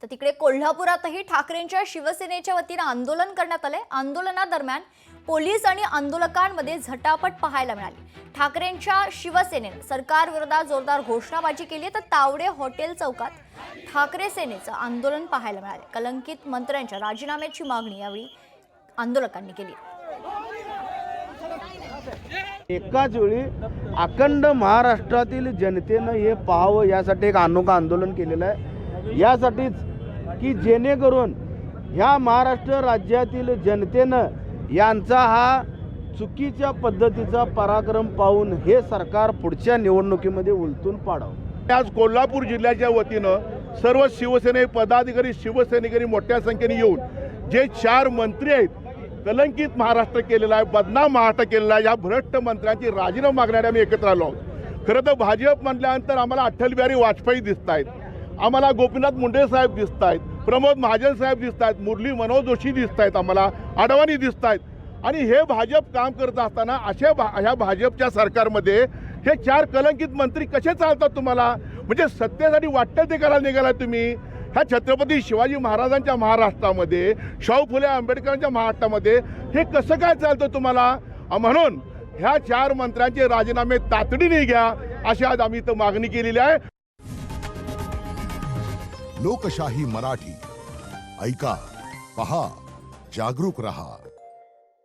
तर तिकडे कोल्हापुरातही ठाकरेंच्या शिवसेनेच्या वतीने आंदोलन करण्यात आले। आंदोलनादरम्यान पोलीस आणि आंदोलकांमध्ये झटापट पाहायला मिळाली। ठाकरेंच्या शिवसेनेने सरकारविरोधात जोरदार घोषणाबाजी केली, तर तावडे हॉटेल चौकात ठाकरे सेनेचं आंदोलन पाहायला मिळाले। कलंकित मंत्र्यांच्या राजीनाम्याची मागणी यावेळी आंदोलकांनी केली। एकाच वेळी अखंड महाराष्ट्रातील जनतेनं हे पाहावं यासाठी एक अनोखं आंदोलन केलेलं आहे। यासाठीच की जेणेकरून ह्या महाराष्ट्र राज्यातील जनतेनं यांचा हा चुकीच्या पद्धतीचा पराक्रम पाहून हे सरकार पुढच्या निवडणुकीमध्ये उलटून पाडावं। आज कोल्हापूर जिल्ह्याच्या वतीनं सर्व शिवसेने पदाधिकारी शिवसैनिकांनी मोठ्या संख्येने येऊन जे 4 मंत्री आहेत, कलंकित महाराष्ट्र केलेला आहे, बदनाम महाराष्ट्र केलेला आहे, या भ्रष्ट मंत्र्यांची राजीनामा मागण्यासाठी आम्ही एकत्र आलो आहोत। खरं तर भाजप म्हटल्यानंतर आम्हाला अटल बिहारी वाजपेयी दिसत आहेत, आम्हाला गोपीनाथ मुंडे साहेब दिसत आहेत, प्रमोद महाजन साहेब दिसत आहेत, मुरली मनोहर जोशी दिसत आहेत, आम्हाला अडवाणी दिसत आहेत। आणि हे भाजप काम करत असताना ह्या भाजपच्या सरकारमध्ये हे 4 कलंकित मंत्री कसे चालतात तुम्हाला? म्हणजे सत्तेसाठी वाटतं ते करायला निघाला तुम्ही। ह्या छत्रपती शिवाजी महाराजांच्या महाराष्ट्रामध्ये, शाहू फुले आंबेडकरांच्या महाराष्ट्रामध्ये हे कसं काय चालतं तुम्हाला? म्हणून ह्या 4 मंत्र्यांचे राजीनामे तातडीने घ्या अशी आज आम्ही इथं मागणी केलेली आहे। लोकशाही मराठी ऐका, पहा, जागरूक रहा।